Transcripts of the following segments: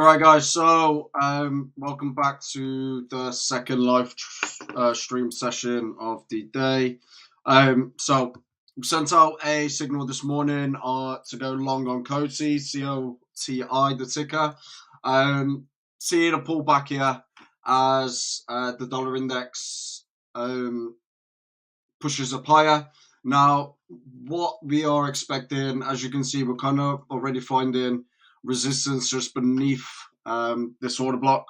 All right, guys. So, welcome back to the second live stream session of the day. So we sent out a signal this morning to go long on COTI, COTI, the ticker. Seeing a pullback here as the dollar index pushes up higher. Now, what we are expecting, as you can see, we're kind of already finding resistance just beneath this order block.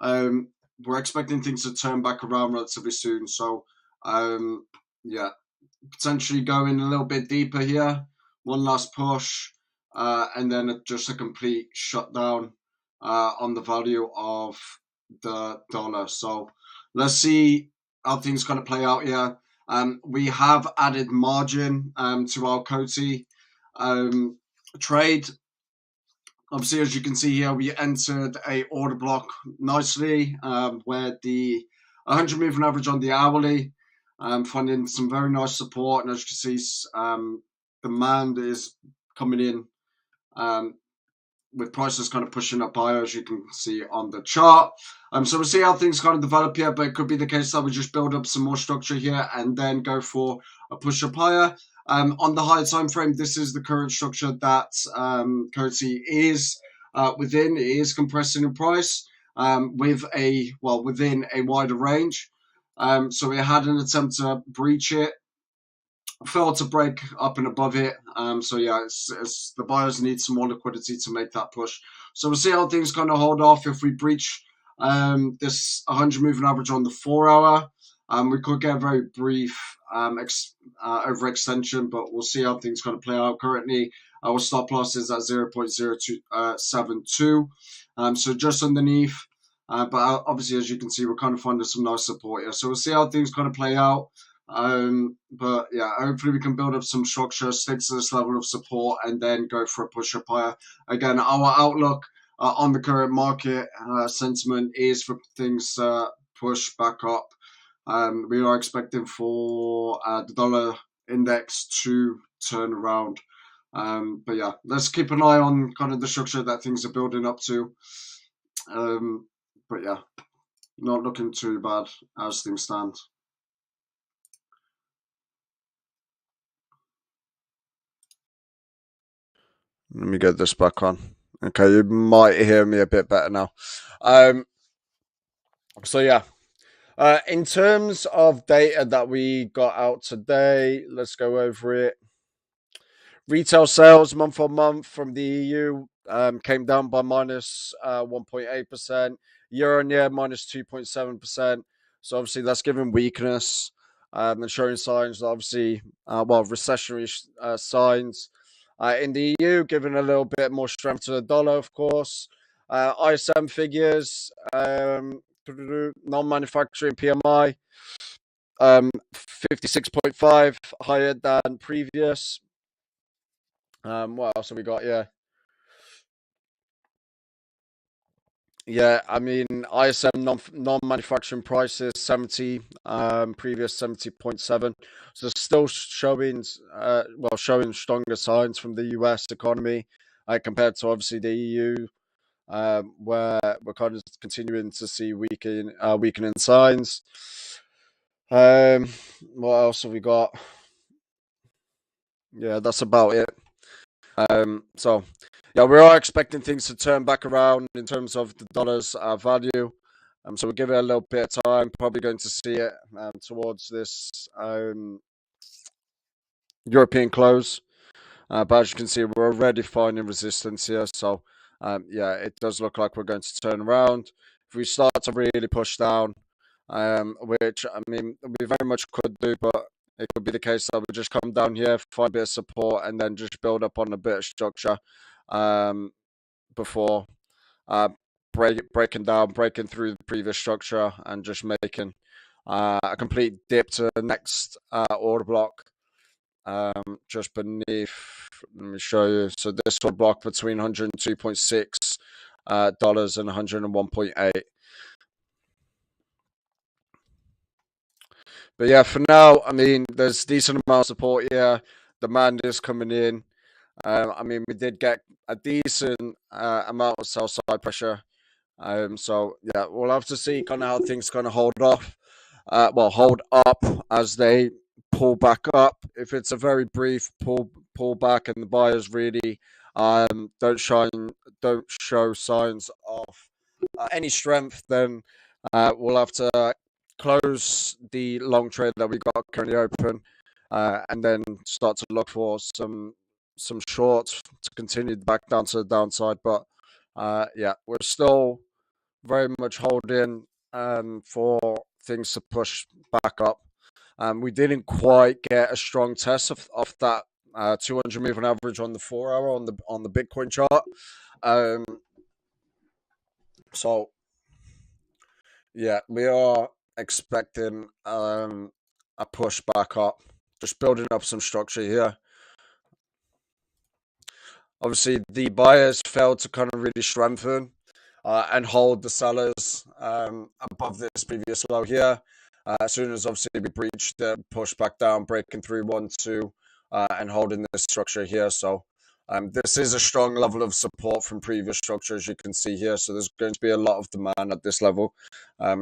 We're expecting things to turn back around relatively soon. So, yeah, potentially going a little bit deeper here. One last push, and then just a complete shutdown on the value of the dollar. So, let's see how things kind of play out here. We have added margin to our COTI trade. Obviously, as you can see here, we entered a order block nicely where the 100 moving average on the hourly finding some very nice support. And as you can see, demand is coming in with prices kind of pushing up higher, as you can see on the chart. So we'll see how things kind of develop here, but it could be the case that we just build up some more structure here and then go for a push up higher. On the higher time frame, this is the current structure that COTI is within. It is compressing in price within a wider range. So we had an attempt to breach it, failed to break up and above it. So yeah, it's the buyers need some more liquidity to make that push. So we'll see how things kind of hold off. If we breach this 100 moving average on the 4 hour, we could get a very brief overextension, but we'll see how things kind of play out. Currently, our stop loss is at 0.0272, so just underneath. But obviously, as you can see, we're kind of finding some nice support here. So we'll see how things kind of play out. But yeah, hopefully we can build up some structure, stick to this level of support, and then go for a push up higher. Again, our outlook on the current market sentiment is for things push back up. We are expecting for the dollar index to turn around. But yeah, let's keep an eye on kind of the structure that things are building up to. But yeah, not looking too bad as things stand. Let me get this back on. Okay, you might hear me a bit better now. So yeah, in terms of data that we got out today, let's go over it. Retail sales month on month from the EU came down by minus 1.8%, year on year minus 2.7%. So obviously that's giving weakness and showing signs, obviously, recessionary signs. In the EU, giving a little bit more strength to the dollar, of course. ISM figures, non-manufacturing PMI, 56.5, higher than previous. What else have we got? Yeah, I mean, ISM non-manufacturing prices 70, previous 70.7. So still showing stronger signs from the US economy compared to obviously the EU, where we're kind of continuing to see weakening signs. What else have we got? Yeah, that's about it. So yeah, we are expecting things to turn back around in terms of the dollar's value. So we'll give it a little bit of time. Probably going to see it towards this European close. But as you can see, we're already finding resistance here. So yeah, it does look like we're going to turn around. If we start to really push down, which I mean we very much could do, but it could be the case that we just come down here, find a bit of support, and then just build up on a bit of structure before breaking through the previous structure and just making a complete dip to the next order block just beneath. Let me show you. So this order block between $102.6 and 101.8. But yeah, for now, I mean, there's decent amount of support here. Demand is coming in. I mean, we did get a decent amount of sell side pressure. So yeah, we'll have to see kind of how things kind of hold off. Hold up as they pull back up. If it's a very brief pull back and the buyers really don't show signs of any strength, then we'll have to close the long trade that we got currently open, and then start to look for some shorts to continue back down to the downside. But yeah, we're still very much holding for things to push back up. We didn't quite get a strong test of that 200 moving average on the 4 hour on the Bitcoin chart. So yeah, we are expecting a push back up, just building up some structure here. Obviously, the buyers failed to kind of really strengthen and hold the sellers above this previous low here. As soon as obviously we breached the push back down, breaking through 1-2 and holding this structure here. So this is a strong level of support from previous structure, as you can see here. So there's going to be a lot of demand at this level.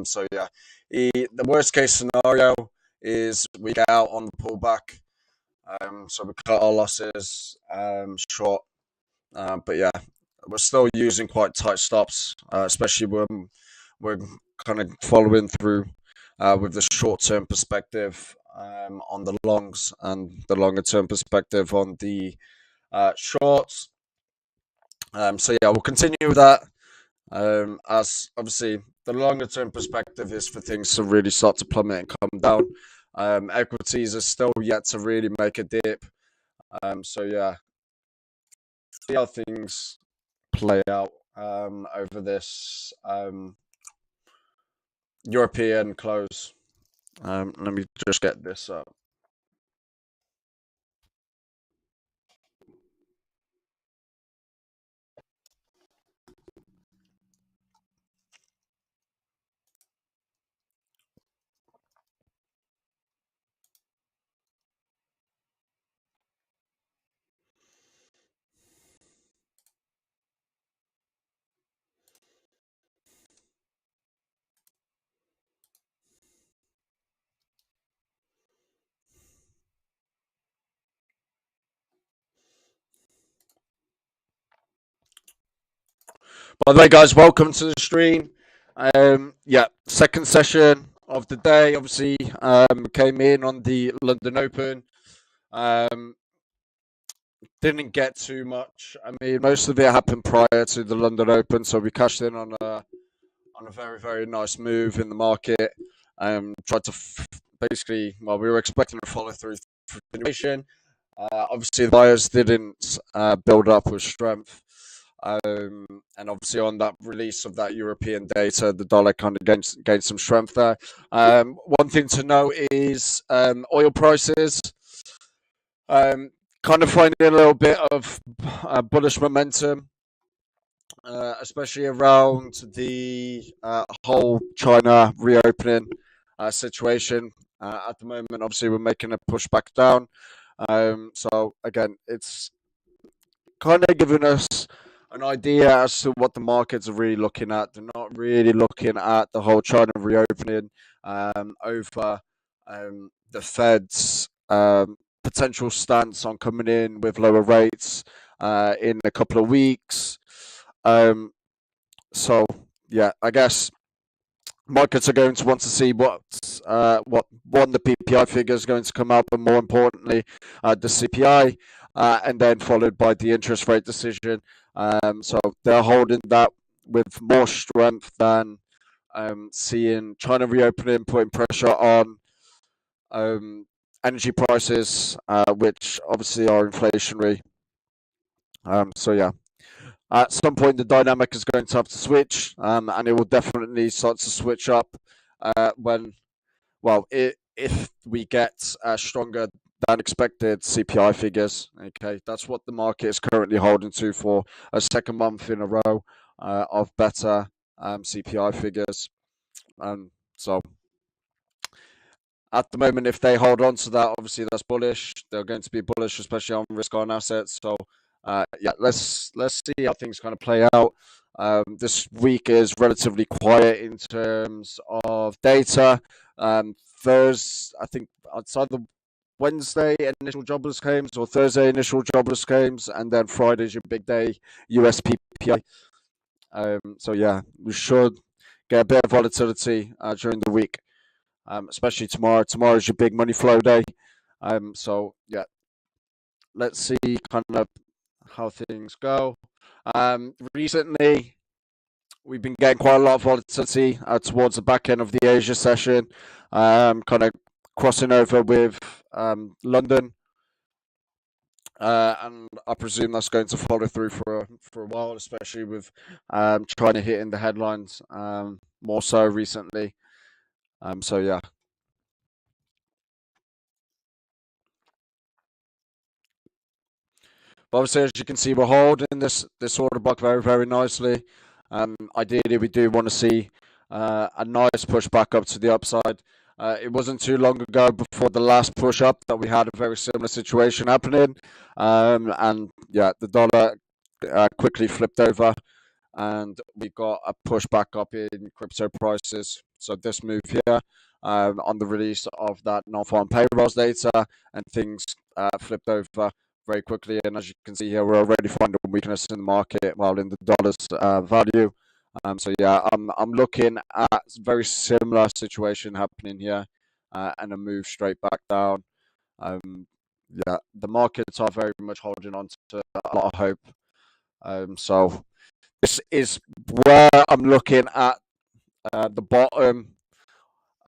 So yeah, the worst case scenario is we get out on the pullback. So we cut our losses short. But yeah, we're still using quite tight stops, especially when we're kind of following through with the short-term perspective on the longs and the longer-term perspective on the shorts. So yeah, we'll continue with that. As obviously the longer-term perspective is for things to really start to plummet and come down. Equities are still yet to really make a dip. So yeah, see how things play out over this European close. Let me just get this up. By the way, guys, welcome to the stream. Yeah, second session of the day. Obviously, came in on the London Open. Didn't get too much. I mean, most of it happened prior to the London Open, so we cashed in on a very, very nice move in the market. Tried to basically, well, we were expecting a follow through continuation. Obviously, the buyers didn't build up with strength. And obviously, on that release of that European data, the dollar kind of gained some strength there. One thing to note is oil prices. Kind of finding a little bit of bullish momentum, especially around the whole China reopening situation. At the moment, obviously, we're making a push back down. So again, it's kind of giving us an idea as to what the markets are really looking at. They're not really looking at the whole China reopening over the Fed's potential stance on coming in with lower rates in a couple of weeks. So yeah, I guess markets are going to want to see what the PPI figure is going to come out, but more importantly, the CPI, and then followed by the interest rate decision. So they're holding that with more strength than seeing China reopening, putting pressure on energy prices, which obviously are inflationary. So yeah. At some point, the dynamic is going to have to switch, and it will definitely start to switch up if we get stronger than expected CPI figures. Okay, that's what the market is currently holding to for a second month in a row of better CPI figures. So at the moment, if they hold on to that, obviously that's bullish. They're going to be bullish, especially on risk-on assets. So Yeah, let's see how things kind of play out. This week is relatively quiet in terms of data. Thursday, I think outside the Wednesday initial jobless claims or Thursday initial jobless claims, and then Friday's your big day, US PPI. So yeah, we should get a bit of volatility during the week, especially tomorrow. Tomorrow's your big money flow day. So yeah, let's see kind of how things go. Recently, we've been getting quite a lot of volatility towards the back end of the Asia session, kind of crossing over with London. And I presume that's going to follow through for a while, especially with China hitting the headlines more so recently. So yeah, but obviously, as you can see, we're holding this order block very nicely. Ideally, we do want to see a nice push back up to the upside. It wasn't too long ago before the last push up that we had a very similar situation happening, and yeah, the dollar quickly flipped over, and we got a push back up in crypto prices. So this move here, on the release of that non-farm payrolls data, and things flipped over very quickly. And as you can see here, we're already finding weakness in the market, while in the dollar's value. So yeah, I'm looking at a very similar situation happening here, and a move straight back down. Yeah, the markets are very much holding on to a lot of hope. So this is where I'm looking at the bottom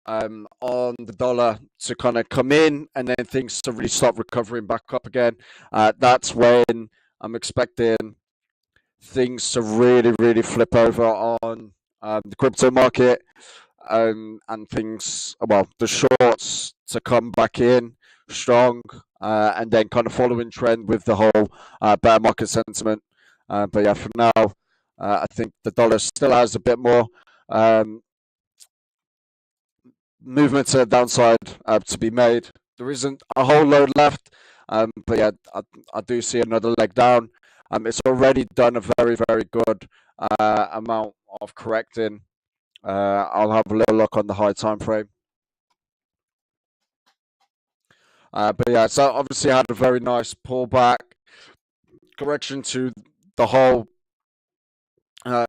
on the dollar to kind of come in, and then things to really start recovering back up again. That's when I'm expecting things to really flip over on the crypto market, and things, well, the shorts to come back in strong, and then kind of following trend with the whole bear market sentiment. But yeah, for now, I think the dollar still has a bit more um, movement to the downside to be made. There isn't a whole load left, but yeah, I do see another leg down. It's already done a very good amount of correcting. I'll have a little look on the high time frame. But yeah, so obviously I had a very nice pullback correction to the whole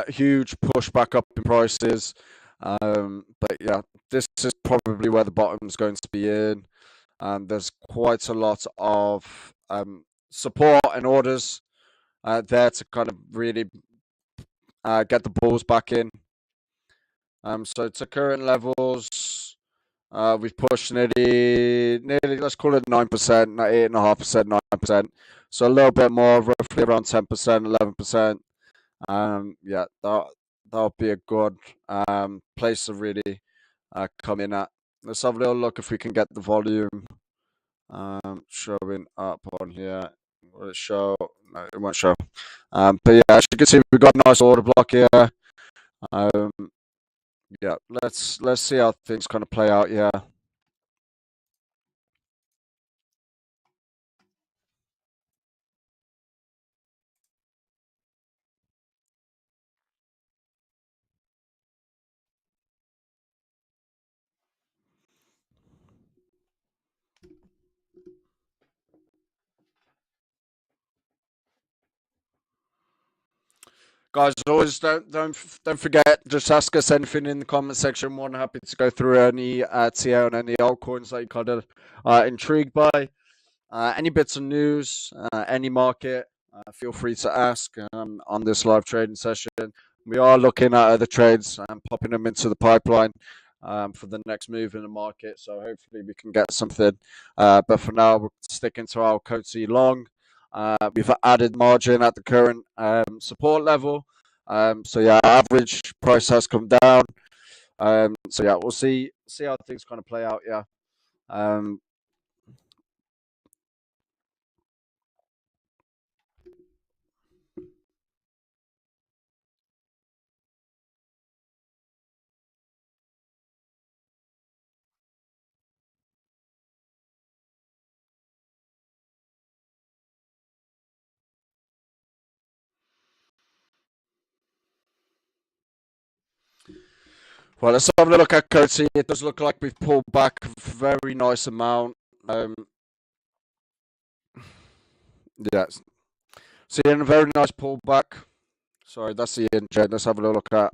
huge push back up in prices. But yeah, this is probably where the bottom is going to be in. There's quite a lot of support and orders there to kind of really get the bulls back in. So to current levels, we've pushed nearly, let's call it 9%, 8.5%, 9%. So a little bit more, roughly around 10%, 11%. Yeah, that'll be a good place to really come in at. Let's have a little look if we can get the volume showing up on here. Will it show? No, it won't show. But yeah, as you can see, we've got a nice order block here. Um, yeah, let's see how things kind of play out. Yeah. Guys, always don't forget. Just ask us anything in the comment section. More than happy to go through any TA on any altcoins that you kind of intrigued by. Any bits of news, any market, feel free to ask on this live trading session. We are looking at other trades and popping them into the pipeline for the next move in the market. So hopefully we can get something. But for now, we're sticking to our Coatsy long. We've added margin at the current support level. So yeah, average price has come down. So yeah, we'll see how things kind of play out. Yeah. Um, Well, let's have a look at Coty. It does look like we've pulled back a very nice amount. Yeah, seeing a very nice pullback. Sorry, that's the ENJ. Let's have a look at.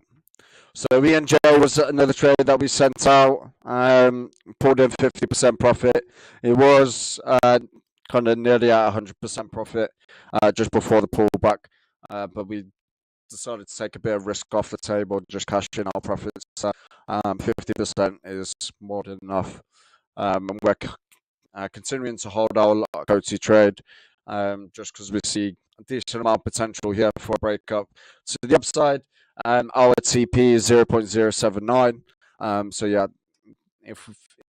So ENJ was another trade that we sent out. Pulled in 50% profit. It was kind of nearly at 100% profit just before the pullback, but we decided to take a bit of risk off the table, just cash in our profits. 50% is more than enough. And we're continuing to hold our go-to trade just because we see a decent amount of potential here for a breakup to the upside. Our TP is 0.079. So yeah, if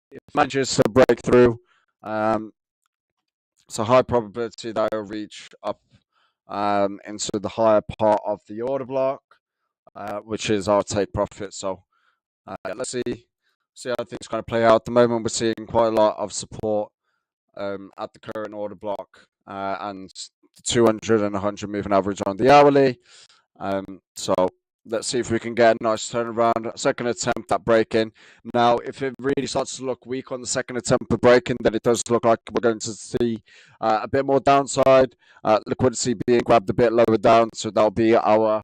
it manages to break through, it's a high probability that it'll reach up into the higher part of the order block, which is our take profit. So let's see how things kind of play out. At the moment, we're seeing quite a lot of support at the current order block and the 200 and 100 moving average on the hourly. So let's see if we can get a nice turnaround. Second attempt at breaking. Now, if it really starts to look weak on the second attempt at breaking, then it does look like we're going to see a bit more downside. Liquidity being grabbed a bit lower down. So that'll be our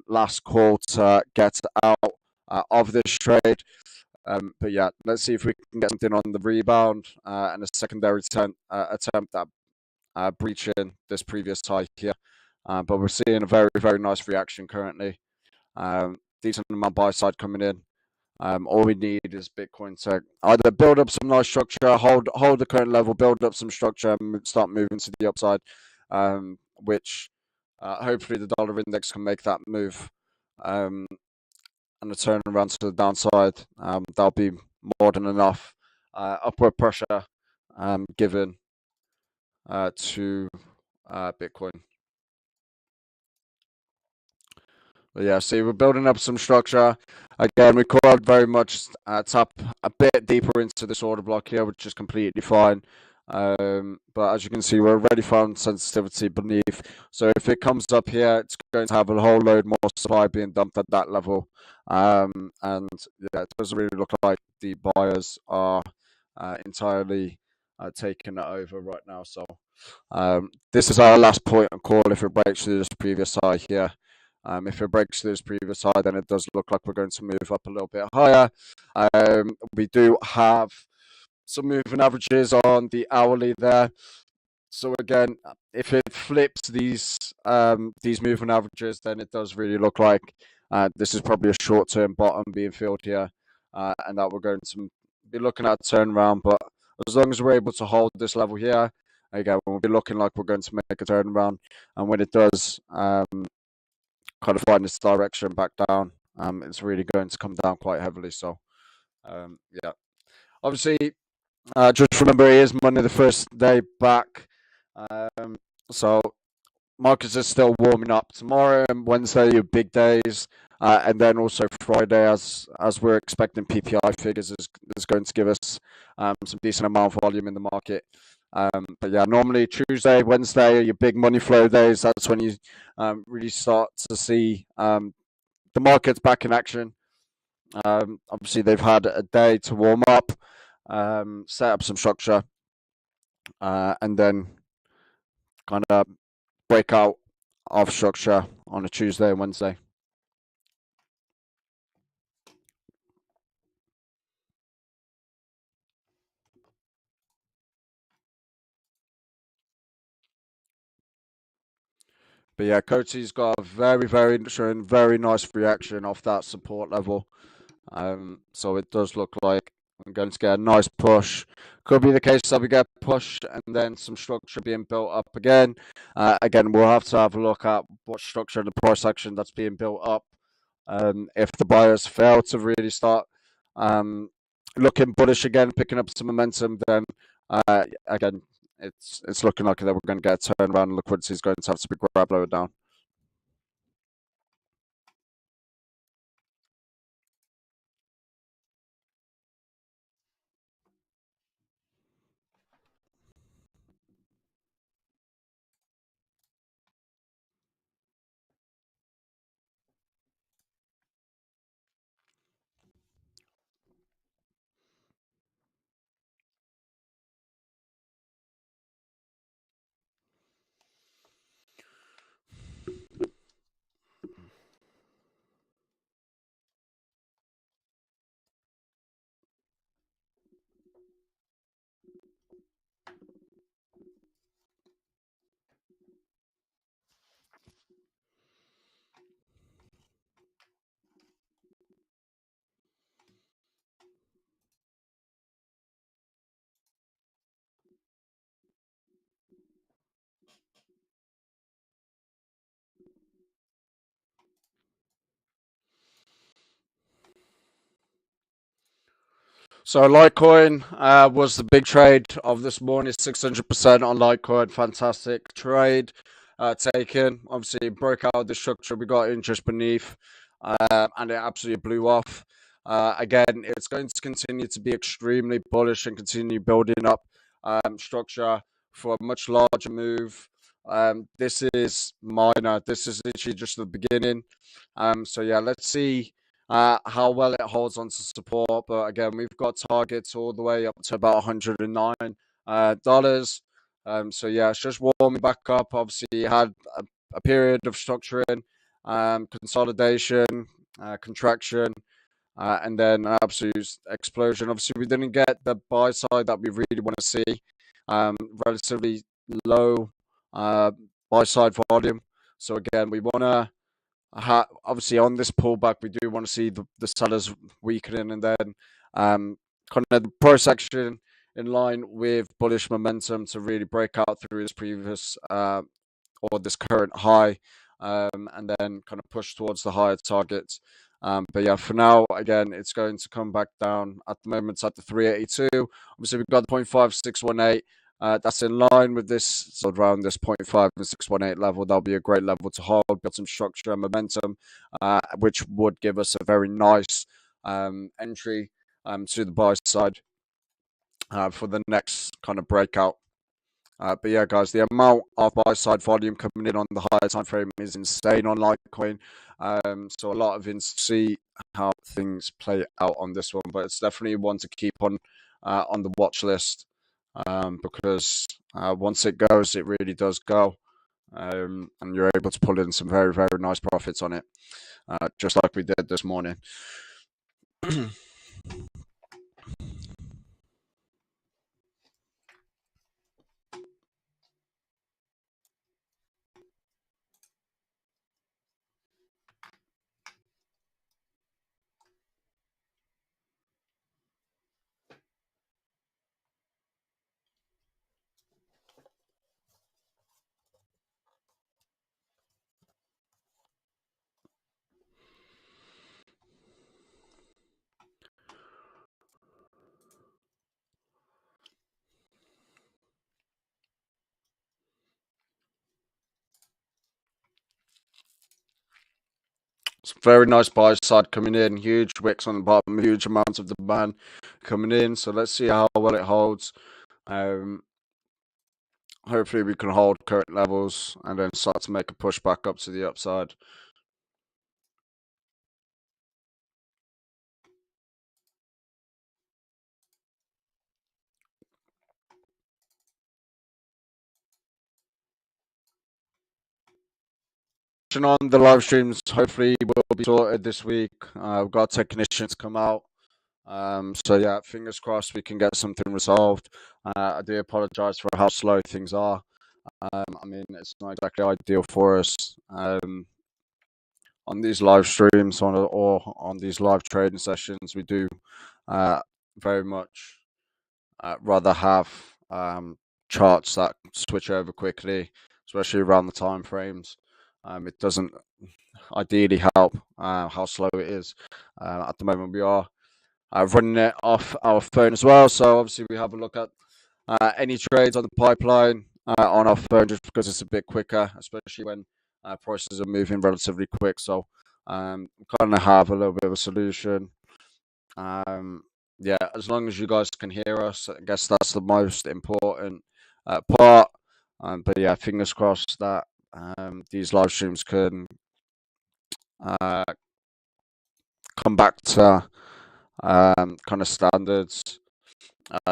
last call to get out of this trade. But yeah, let's see if we can get something on the rebound and a secondary attempt at breaching this previous high here. But we're seeing a very, very nice reaction currently. Decent amount of buy side coming in. All we need is Bitcoin to either build up some nice structure, hold the current level, build up some structure, and start moving to the upside, which hopefully the dollar index can make that move. And a turnaround to the downside, that'll be more than enough upward pressure given to Bitcoin. But yeah, see, we're building up some structure. Again, we could very much tap a bit deeper into this order block here, which is completely fine. But as you can see, we're already found sensitivity beneath. So if it comes up here, it's going to have a whole load more supply being dumped at that level. And yeah, it doesn't really look like the buyers are entirely taking it over right now. So this is our last point of call if it breaks through this previous high here. If it breaks through this previous high, then it does look like we're going to move up a little bit higher. We do have some moving averages on the hourly there. So again, if it flips these moving averages, then it does really look like this is probably a short-term bottom being filled here, and that we're going to be looking at a turnaround. But as long as we're able to hold this level here, again, we'll be looking like we're going to make a turnaround. And when it does kind of find its direction back down, it's really going to come down quite heavily. So yeah, obviously, just remember it is Monday, the first day back. So markets are still warming up tomorrow and Wednesday, your big days, and then also Friday, as we're expecting PPI figures is going to give us some decent amount of volume in the market. But yeah, normally Tuesday, Wednesday are your big money flow days. That's when you really start to see the markets back in action. Obviously, they've had a day to warm up, set up some structure, and then kind of break out of structure on a Tuesday and Wednesday. But yeah, Coty's got a showing very nice reaction off that support level. So it does look like we're going to get a nice push. Could be the case that we get pushed and then some structure being built up again. Again, we'll have to have a look at what structure in the price action that's being built up. If the buyers fail to really start looking bullish again, picking up some momentum, then again, it's looking like that we're going to get a turnaround and liquidity is going to have to be grabbed lower down. So Litecoin was the big trade of this morning, 600% on Litecoin. Fantastic trade taken. Obviously, it broke out the structure we got in just beneath, and it absolutely blew off. Again, it's going to continue to be extremely bullish and continue building up structure for a much larger move. This is minor. This is literally just the beginning. So yeah, let's see how well it holds on to support. But again, we've got targets all the way up to about $109. So yeah, it's just warming back up. Obviously, you had a period of structuring, consolidation, contraction, and then an absolute explosion. Obviously, we didn't get the buy side that we really want to see. Relatively low buy side volume. So again, we want to obviously on this pullback, we do want to see the sellers weakening, and then kind of the price action in line with bullish momentum to really break out through this previous or this current high, and then kind of push towards the higher targets. But yeah, for now, again, it's going to come back down. At the moment, it's at the 382. Obviously, we've got the 0.5618. That's in line with this, so around this 0.5 and 618 level. That'll be a great level to hold, build some structure and momentum, which would give us a very nice entry to the buy side for the next kind of breakout. But yeah, guys, the amount of buy side volume coming in on the higher time frame is insane on Litecoin. So a lot of see how things play out on this one, but it's definitely one to keep on the watch list. Because once it goes, it really does go, and you're able to pull in some very, very nice profits on it, just like we did this morning. Some very nice buy side coming in, huge wicks on the bottom, huge amounts of demand coming in. So let's see how well it holds. Hopefully we can hold current levels and then start to make a push back up to the upside. On the live streams, hopefully will be sorted this week. We've got technicians come out. So yeah, fingers crossed we can get something resolved. I do apologize for how slow things are. I mean, it's not exactly ideal for us on these live streams or on these live trading sessions. We do very much rather have charts that switch over quickly, especially around the time frames. It doesn't ideally help how slow it is. At the moment, we are running it off our phone as well. So obviously, we have a look at any trades on the pipeline on our phone just because it's a bit quicker, especially when prices are moving relatively quick. So we kind of have a little bit of a solution. Yeah, as long as you guys can hear us, I guess that's the most important part. But yeah, fingers crossed that these live streams can come back to kind of standards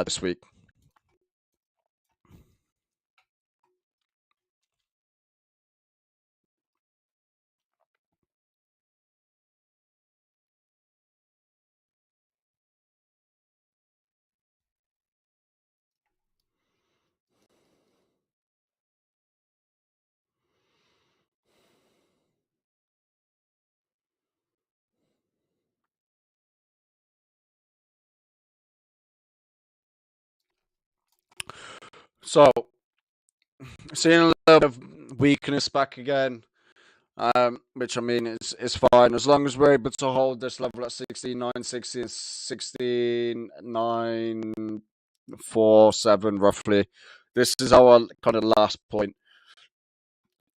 this week. So seeing a little bit of weakness back again. which I mean is fine as long as we're able to hold this level at 16.9, 16.947 roughly. This is our kind of last point.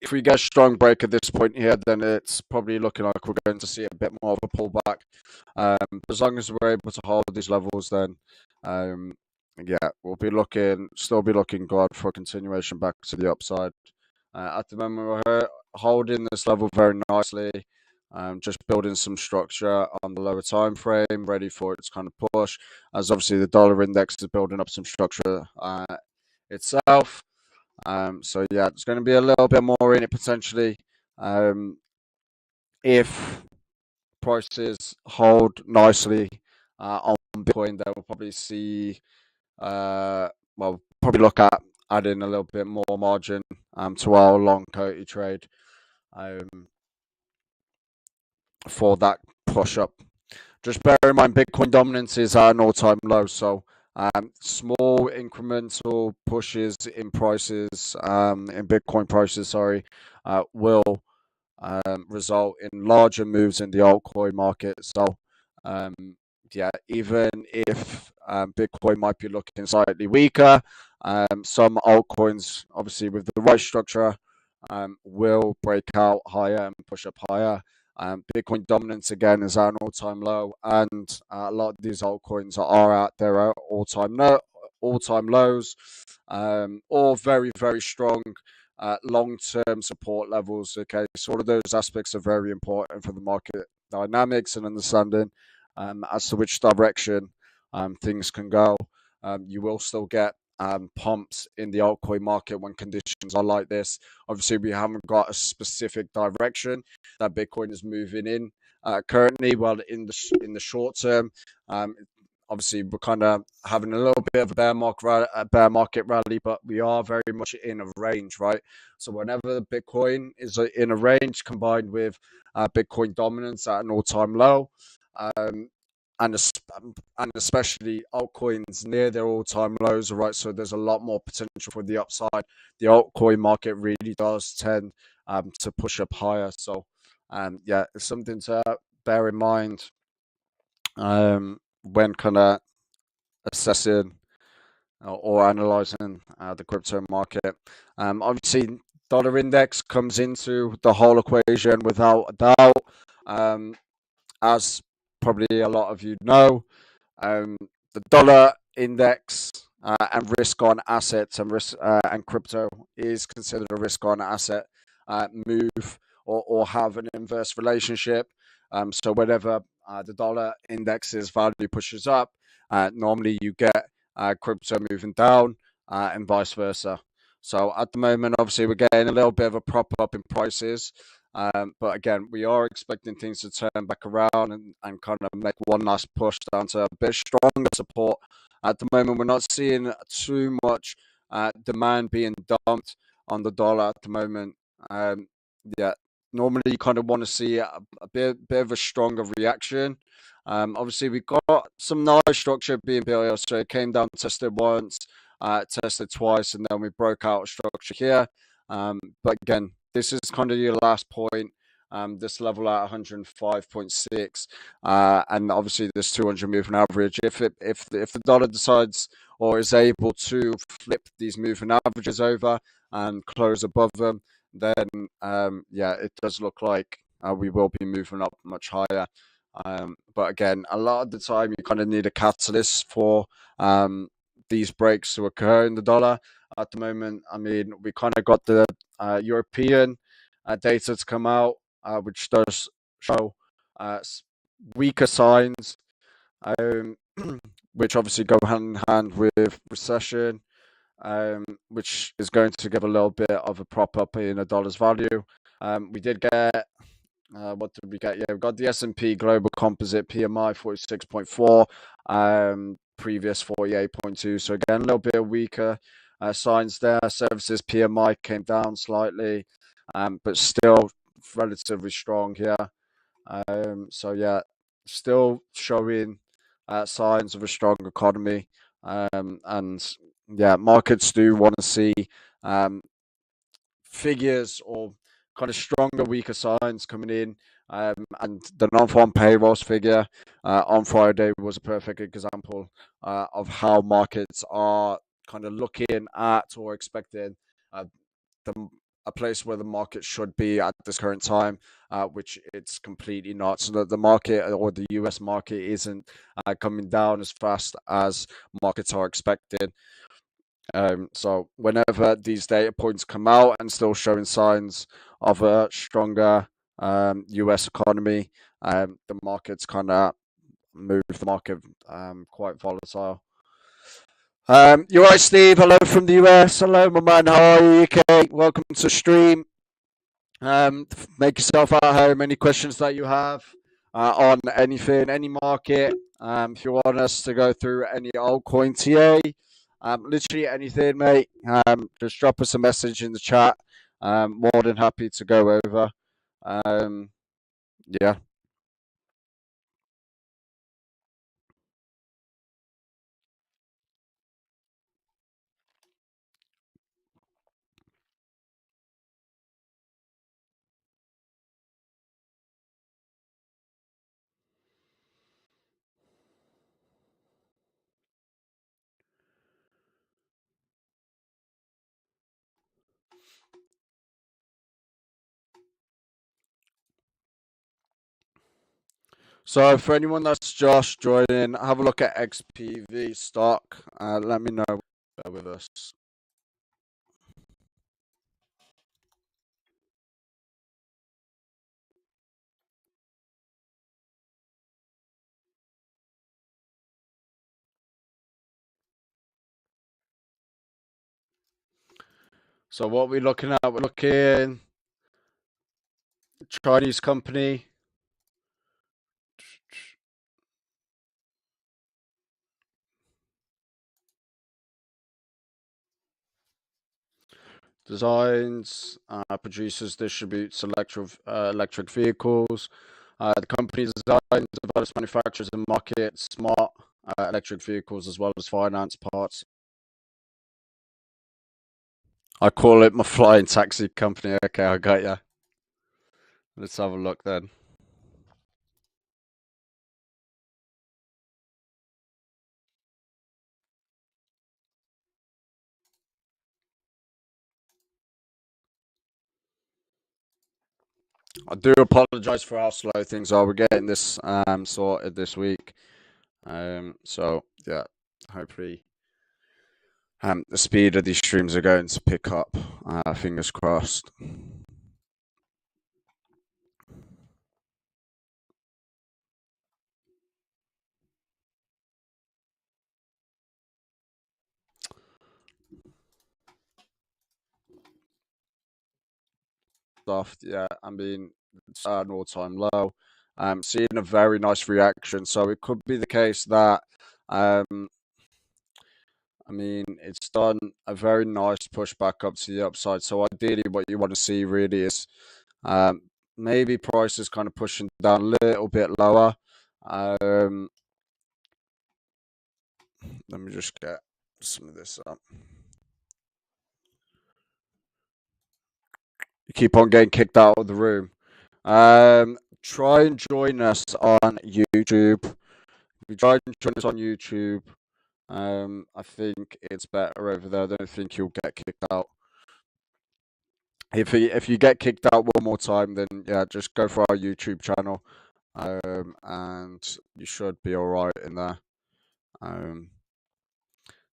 If we get a strong break at this point here, then it's probably looking like we're going to see a bit more of a pullback. As long as we're able to hold these levels, then yeah, we'll still be looking good for a continuation back to the upside. At the moment, we're holding this level very nicely, just building some structure on the lower time frame, ready for its kind of push. As obviously the dollar index is building up some structure itself. So yeah, there's going to be a little bit more in it potentially. If prices hold nicely on Bitcoin, then we'll probably see, probably look at adding a little bit more margin to our long coyote trade for that push up. Just bear in mind, Bitcoin dominance is at an all-time low, so small incremental pushes in prices, in Bitcoin prices, will result in larger moves in the altcoin market. So, yeah, even if Bitcoin might be looking slightly weaker, some altcoins, obviously with the right structure, will break out higher and push up higher. Bitcoin dominance again is at an all-time low, and a lot of these altcoins are at their all-time lows, or very, very strong long-term support levels. Okay, so all of those aspects are very important for the market dynamics and understanding as to which direction things can go. You will still get pumps in the altcoin market when conditions are like this. Obviously, we haven't got a specific direction that Bitcoin is moving in currently. Well, in the short term, obviously we're kind of having a little bit of a bear market rally, but we are very much in a range, right? So whenever the Bitcoin is in a range, combined with Bitcoin dominance at an all-time low, and especially altcoins near their all-time lows, right? So there's a lot more potential for the upside. The altcoin market really does tend to push up higher. So yeah, it's something to bear in mind when kind of assessing or analyzing the crypto market. Obviously, dollar index comes into the whole equation without a doubt. As probably a lot of you know, the dollar index and risk on assets and crypto is considered a risk on asset move or have an inverse relationship. So whenever the dollar index's value pushes up, normally you get crypto moving down and vice versa. So at the moment, obviously, we're getting a little bit of a prop up in prices. But again, we are expecting things to turn back around and kind of make one last push down to a bit stronger support. At the moment, we're not seeing too much demand being dumped on the dollar at the moment. Yeah, normally you kind of want to see a bit of a stronger reaction. Obviously, we got some nice structure being built. So it came down, tested once, tested twice, and then we broke out a structure here. But again, this is kind of your last point. This level at 105.6, and obviously this 200 moving average. If the dollar decides or is able to flip these moving averages over and close above them, then yeah, it does look like we will be moving up much higher. But again, a lot of the time you kind of need a catalyst for these breaks to occur in the dollar. At the moment, I mean, we kind of got the European data to come out, which does show weaker signs, which obviously go hand in hand with recession, which is going to give a little bit of a prop up in a dollar's value. We did get what did we get? Yeah, we got the S&P Global Composite PMI 46.4, previous 48.2. So again, a little bit weaker signs there. Services PMI came down slightly, but still relatively strong here. So yeah, still showing signs of a strong economy, and yeah, markets do want to see figures or kind of stronger, weaker signs coming in. And the non-farm payrolls figure on Friday was a perfect example of how markets are kind of looking at or expecting the a place where the market should be at this current time, which it's completely not. So that the market or the US market isn't coming down as fast as markets are expecting. So whenever these data points come out and still showing signs of a stronger US economy, the markets kind of move the market quite volatile. You're right, Steve. Hello from the US. Hello, my man. How are you? Okay, welcome to the stream. Make yourself at home. Any questions that you have on anything, any market. If you want us to go through any altcoin TA, literally anything, mate. Just drop us a message in the chat. More than happy to go over. Yeah. So for anyone that's just joining, have a look at XPV stock. Let me know with us. So what we're looking at, we're looking Chinese company. Designs, produces, distributes electric vehicles. The company designs, develops, manufactures, and markets smart electric vehicles as well as finance parts. I call it my flying taxi company. Okay, I got ya. Let's have a look then. I do apologize for how slow things are. We're getting this sorted this week. So yeah, hopefully the speed of these streams are going to pick up. Fingers crossed. Stuff, yeah. I mean, it's at an all-time low. Seeing a very nice reaction. So it could be the case that, I mean, it's done a very nice push back up to the upside. So ideally, what you want to see really is maybe prices kind of pushing down a little bit lower. Let me just get some of this up. You keep on getting kicked out of the room. Try and join us on YouTube. If you try and join us on YouTube, I think it's better over there. I don't think you'll get kicked out. If you get kicked out one more time, then yeah, just go for our YouTube channel, and you should be all right in there.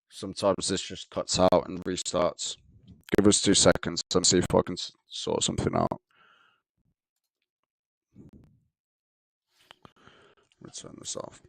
Sometimes this just cuts out and restarts. Give us 2 seconds. Let me see if I can sort something out. Let me turn this off.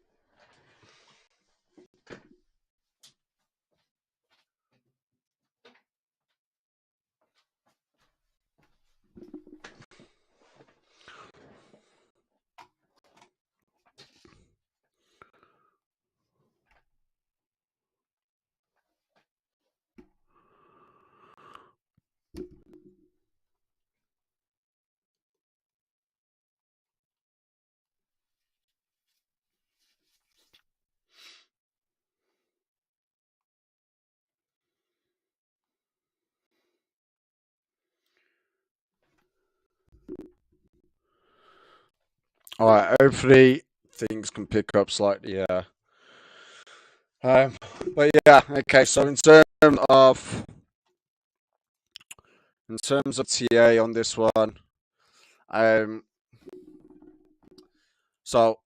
All right, hopefully things can pick up slightly here. Um, but yeah, okay. So in terms of TA on this one, um, so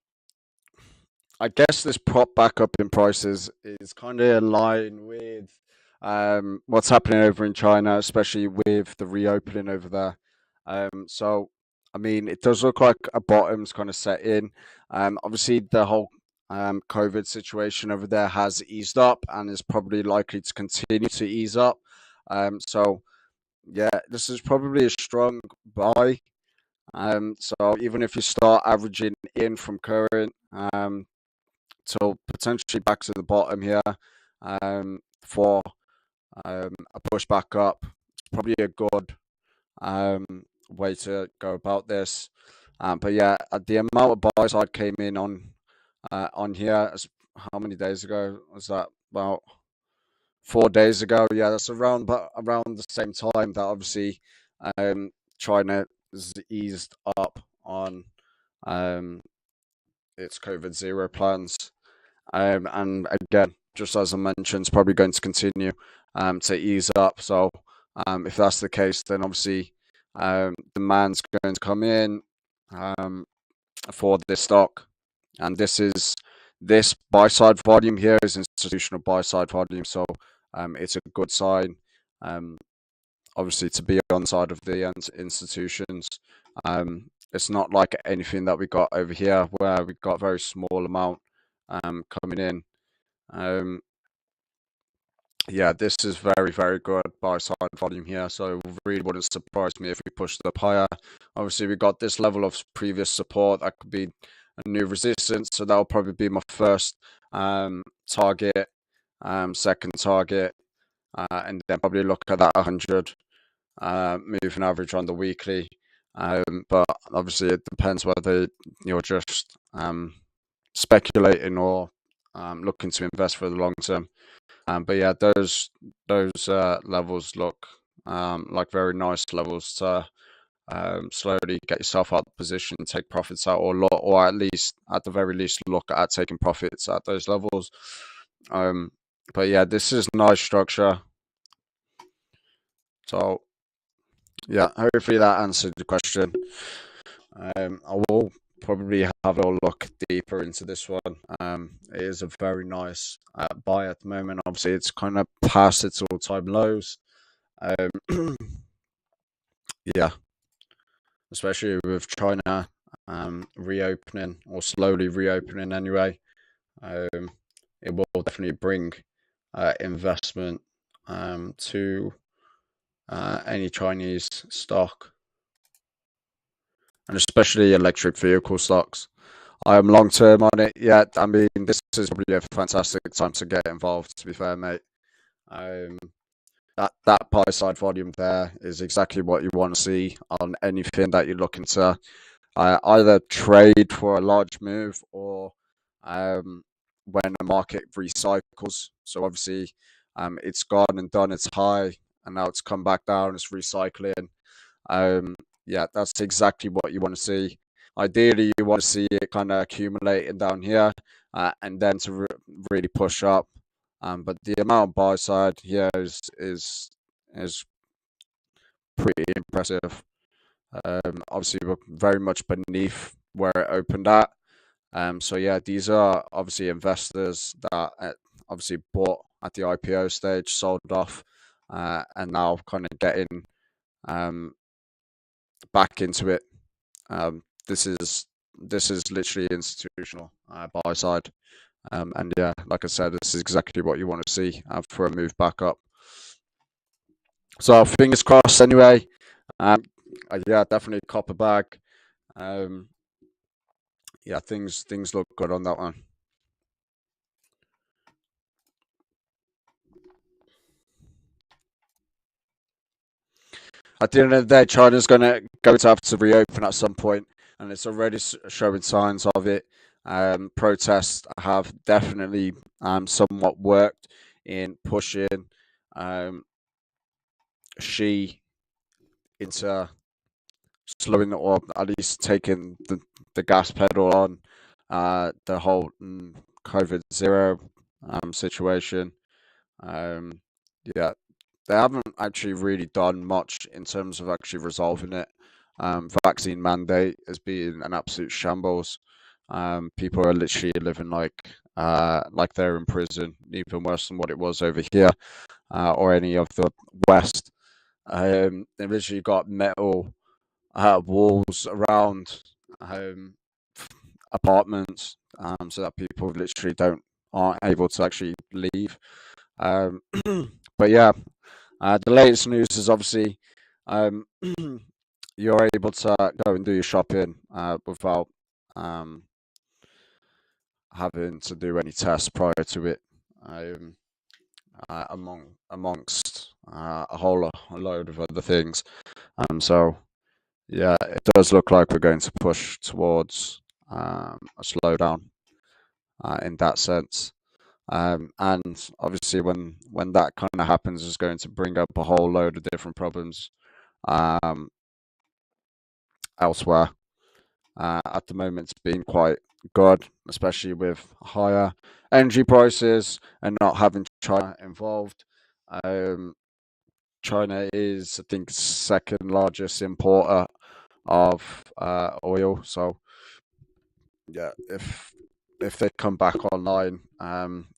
I guess this prop back up in prices is kind of in line with what's happening over in China, especially with the reopening over there. So, I mean, it does look like a bottom's kind of set in. Obviously, the whole COVID situation over there has eased up and is probably likely to continue to ease up. So, yeah, this is probably a strong buy. So even if you start averaging in from current, so potentially back to the bottom here for a push back up. It's probably a good um, way to go about this. But yeah, the amount of buy side came in on here. How many days ago was that? About 4 days ago. Yeah, that's around the same time that obviously China has eased up on um, its COVID zero plans. And again, just as I mentioned, it's probably going to continue to ease up. So if that's the case, then obviously demand's going to come in for this stock. And this buy side volume here is institutional buy side volume. So it's a good sign, obviously, to be on the side of the institutions. It's not like anything that we got over here where we got a very small amount coming in. Yeah, this is very, very good buy side volume here. So it really wouldn't surprise me if we pushed it up higher. Obviously, we got this level of previous support that could be a new resistance. So that'll probably be my first target, second target, and then probably look at that 100 moving average on the weekly. But obviously, it depends whether you're just speculating or looking to invest for the long term. But yeah, those levels look like very nice levels to slowly get yourself out of the position, take profits out, or at least at the very least look at taking profits at those levels. But yeah, this is nice structure. So yeah, hopefully that answered the question. I will probably have a look deeper into this one. It is a very nice buy at the moment. Obviously, it's kind of past its all-time lows. Yeah, especially with China reopening or slowly reopening anyway. It will definitely bring investment to any Chinese stock, and especially electric vehicle stocks. I am long term on it. Yeah, I mean, this is probably a fantastic time to get involved, to be fair, mate. That buy side volume there is exactly what you want to see on anything that you're looking to either trade for a large move or when the market recycles. So obviously, it's gone and done its high, and now it's come back down. It's recycling. Yeah, that's exactly what you want to see. Ideally, you want to see it kind of accumulating down here, and then to really push up. But the amount of buy side here is pretty impressive. Obviously, we're very much beneath where it opened at. So yeah, these are obviously investors that obviously bought at the IPO stage, sold off, and now kind of getting back into it. This is literally institutional buy side, and yeah, like I said, this is exactly what you want to see for a move back up. So fingers crossed. Anyway, yeah, definitely copper bag. Yeah, things look good on that one. At the end of the day, China's going to have to reopen at some point, and it's already showing signs of it. Protests have definitely somewhat worked in pushing Xi into slowing or at least taking the gas pedal on the whole COVID zero situation. Yeah, they haven't actually really done much in terms of actually resolving it. Vaccine mandate has been an absolute shambles. People are literally living like they're in prison, even worse than what it was over here or any of the West. They've literally got metal walls around apartments, so that people literally aren't able to actually leave. But yeah, the latest news is obviously you're able to go and do your shopping without having to do any tests prior to it. Amongst a whole load of other things. So yeah, it does look like we're going to push towards a slowdown in that sense. And obviously, when that kind of happens, is going to bring up a whole load of different problems elsewhere. At the moment, it's been quite good, especially with higher energy prices and not having China involved. China is, I think, second largest importer of oil. So yeah, if they come back online,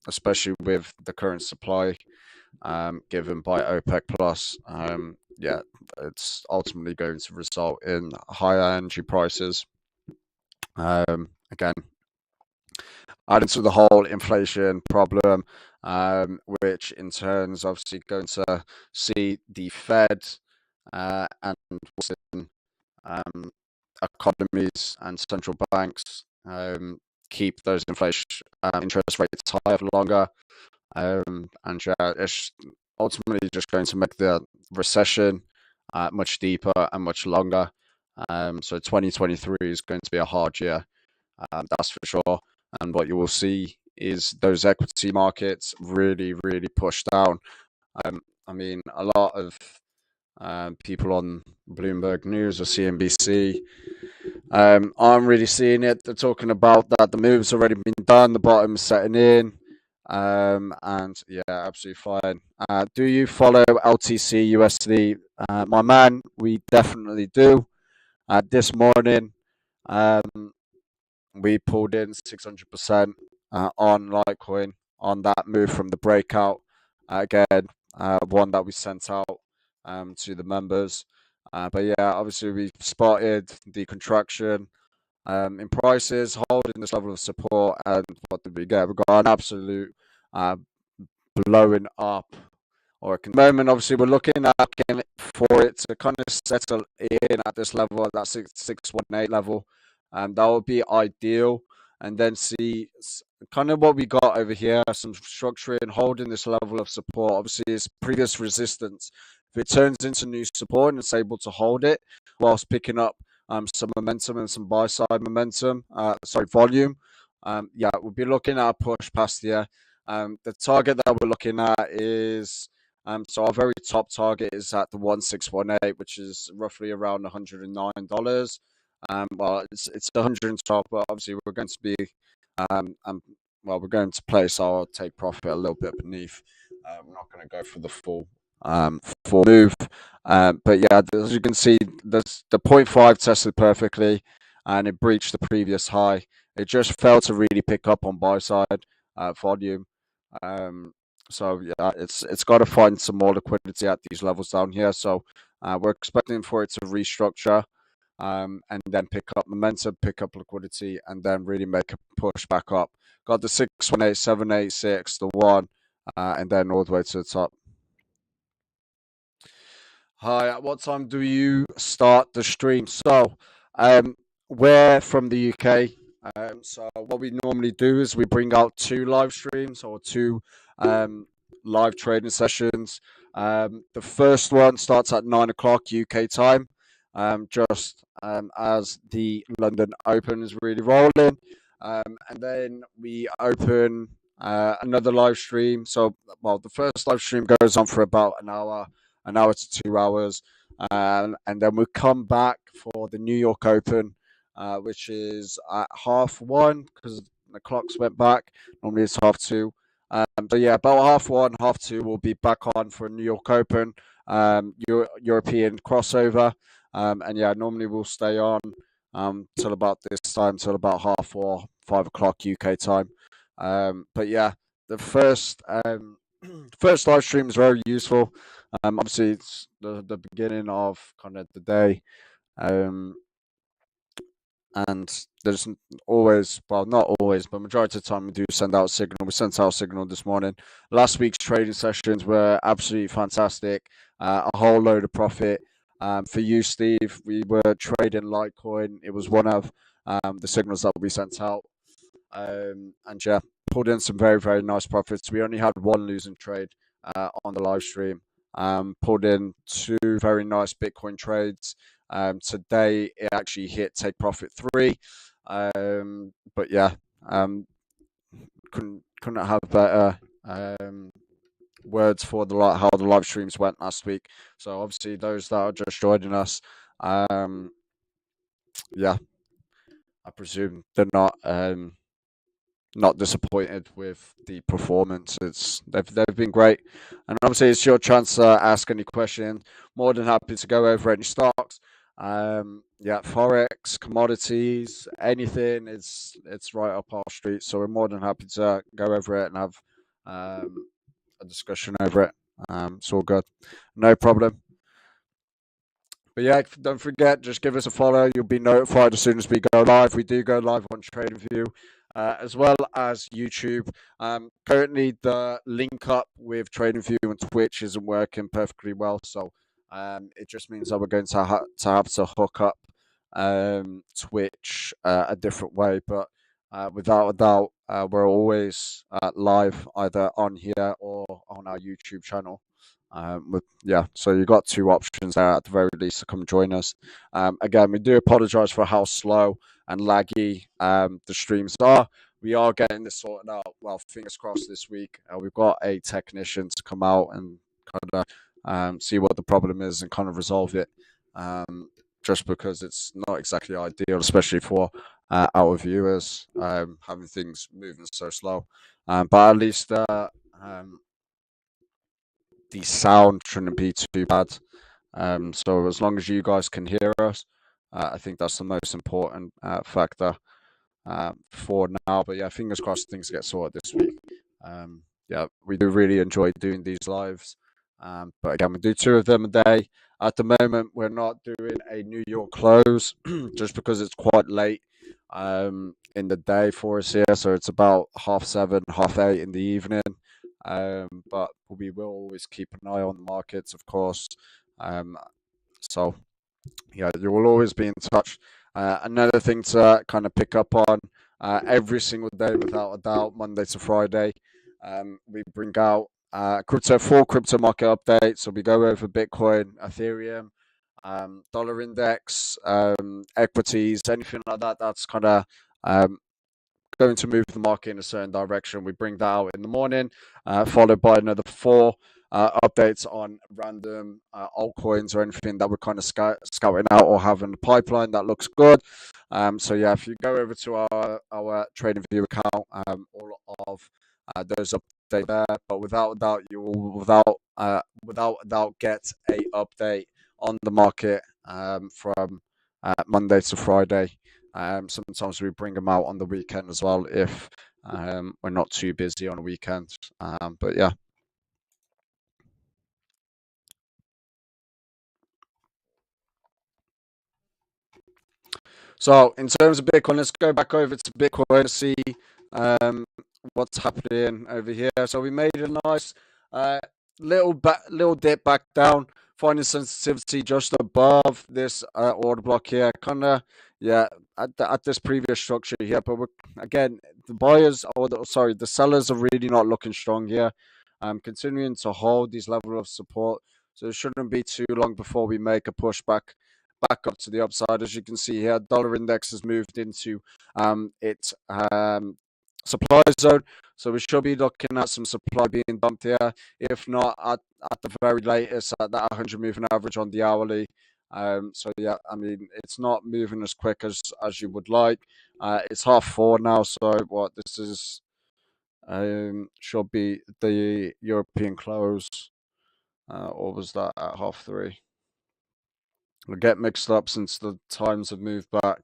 especially with the current supply given by OPEC Plus, yeah, it's ultimately going to result in higher energy prices. Again, adding to the whole inflation problem, which in turn is obviously going to see the Fed and Western economies and central banks keep those inflation interest rates higher for longer, and yeah, it's ultimately just going to make the recession much deeper and much longer. So 2023 is going to be a hard year, that's for sure. And what you will see is those equity markets really, really push down. I mean, a lot of people on Bloomberg News or CNBC aren't really seeing it. They're talking about that the move's already been done, the bottom's setting in, and yeah, absolutely fine. Do you follow LTC USD? My man, we definitely do. This morning, we pulled in 600% on Litecoin on that move from the breakout. Again, one that we sent out to the members. But yeah, obviously we spotted the contraction in prices, holding this level of support. And what did we get? We got an absolute blowing up. Or at the moment, obviously, we're looking at again for it to kind of settle in at this level, at that 618 level. That would be ideal. And then see kind of what we got over here, some structuring, holding this level of support. Obviously, it's previous resistance. If it turns into new support and it's able to hold it whilst picking up some momentum and some buy side momentum, volume, yeah, we'll be looking at a push past here. The target that we're looking at is so our very top target is at the 1618, which is roughly around $109. Well, it's 112, but obviously we're going to be we're going to place our take profit a little bit beneath. We're not going to go for the full move, but yeah, as you can see, the 0.5 tested perfectly, and it breached the previous high. It just failed to really pick up on buy side volume. So yeah, it's got to find some more liquidity at these levels down here. So we're expecting for it to restructure and then pick up momentum, pick up liquidity, and then really make a push back up. Got the 618, 786, the one, and then all the way to the top. Hi, at what time do you start the stream? So we're from the UK. So what we normally do is we bring out 2 live streams or 2 live trading sessions. The first one starts at 9 o'clock UK time, just as the London Open is really rolling. And then we open another live stream. So, well, the first live stream goes on for about an hour to 2 hours. And then we come back for the New York Open which is at 1:30 because the clocks went back. Normally it's 2:30. So yeah, about 1:30, 2:30 we'll be back on for a New York Open, European crossover. And yeah, normally we'll stay on till about this time, till about 4:30, 5 o'clock UK time. But yeah, the first first live stream is very useful. Obviously it's the beginning of kind of the day. And there's always, well, not always, but majority of the time we do send out a signal. We sent out a signal this morning. Last week's trading sessions were absolutely fantastic. A whole load of profit. For you, Steve, we were trading Litecoin. It was one of the signals that we sent out. And yeah, pulled in some very, very nice profits. We only had one losing trade on the live stream. Pulled in two very nice Bitcoin trades. Today it actually hit take profit 3. But yeah, couldn't have better words for how the live streams went last week. So obviously those that are just joining us, yeah, I presume they're not disappointed with the performance. They've been great, and obviously it's your chance to ask any question. More than happy to go over any stocks. Yeah, forex, commodities, anything. It's right up our street, so we're more than happy to go over it and have a discussion over it. It's all good, no problem. But yeah, don't forget, just give us a follow. You'll be notified as soon as we go live. We do go live on TradingView, as well as YouTube. Currently, the link up with TradingView and Twitch isn't working perfectly well, so it just means that we're going to have to hook up Twitch a different way. But without a doubt, we're always live either on here or on our YouTube channel. So you've got two options there at the very least to come join us. Again, we do apologize for how slow and laggy the streams are. We are getting this sorted out. Well, fingers crossed this week. We've got a technician to come out and kind of see what the problem is and kind of resolve it. Just because it's not exactly ideal, especially for our viewers, having things moving so slow. But at least the sound shouldn't be too bad. So as long as you guys can hear us, I think that's the most important factor for now. But yeah, fingers crossed things get sorted this week. Yeah, we do really enjoy doing these lives. But again, we do 2 of them a day. At the moment, we're not doing a New York close just because it's quite late in the day for us here. So it's about 7:30, 8:30 in the evening. But we will always keep an eye on the markets, of course. So yeah, you will always be in touch. Another thing to kind of pick up on every single day, without a doubt, Monday to Friday, we bring out full crypto market updates. So we go over Bitcoin, Ethereum, dollar index, equities, anything like that. That's kind of going to move the market in a certain direction. We bring that out in the morning, followed by another 4 updates on random altcoins or anything that we're kind of scouting out or have in the pipeline that looks good. So yeah, if you go over to our TradingView account, all of those updates there. But without a doubt, you will without a doubt get a update on the market from Monday to Friday. Sometimes we bring them out on the weekend as well if we're not too busy on a weekend. But yeah. So in terms of Bitcoin, let's go back over to Bitcoin to see what's happening over here. So we made a nice little dip back down, finding sensitivity just above this order block here. Kind of, yeah, at this previous structure here. But again, the sellers are really not looking strong here. Continuing to hold these level of support. So it shouldn't be too long before we make a pushback back up to the upside. As you can see here, dollar index has moved into its supply zone. So we should be looking at some supply being dumped here. If not, at the very latest, at that 100 moving average on the hourly, So yeah, I mean, it's not moving as quick as you would like. It's 4:30 now, so what this is should be the European close, or was that at 3:30? I get mixed up since the times have moved back.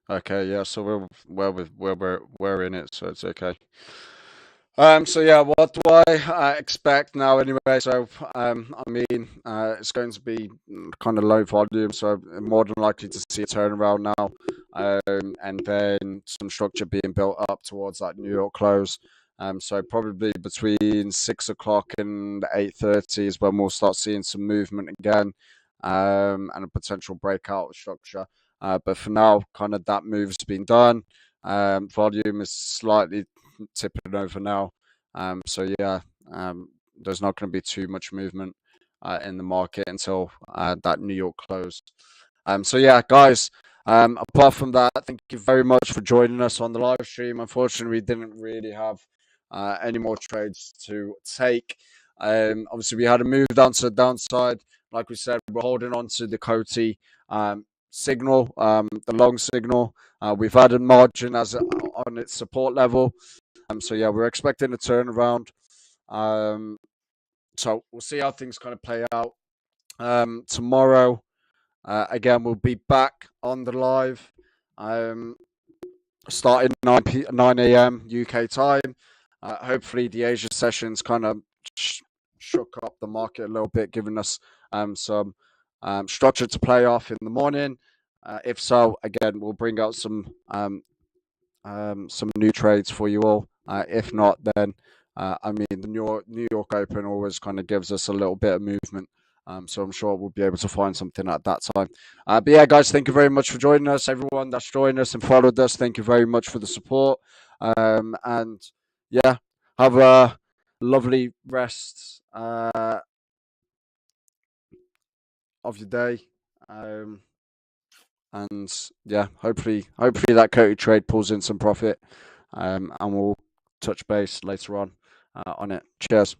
Okay, yeah, so we're in it, so it's okay. So yeah, what do I expect now anyway? So I mean, it's going to be kind of low volume, so I'm more than likely to see a turnaround now, and then some structure being built up towards that New York close. So probably between 6 o'clock and 8:30 is when we'll start seeing some movement again, and a potential breakout structure. But for now, kind of that move's been done. Volume is slightly tipping over now. So yeah, there's not going to be too much movement in the market until that New York close. So yeah, guys. Apart from that, thank you very much for joining us on the live stream. Unfortunately, we didn't really have any more trades to take. Obviously, we had a move down to the downside. Like we said, we're holding on to the Coty signal, the long signal. We've added margin as on its support level. So yeah, we're expecting a turnaround. So we'll see how things kind of play out. Tomorrow, again, we'll be back on the live, starting 9 a.m. UK time. Hopefully, the Asia sessions kind of shook up the market a little bit, giving us some structure to play off in the morning. If so, again, we'll bring out some new trades for you all. If not, then I mean, the New York Open always kind of gives us a little bit of movement. So I'm sure we'll be able to find something at that time. But yeah, guys, thank you very much for joining us. Everyone that's joined us and followed us, thank you very much for the support. And yeah, have a lovely rest of your day. And yeah, hopefully that Coty trade pulls in some profit. And we'll touch base later on it. Cheers.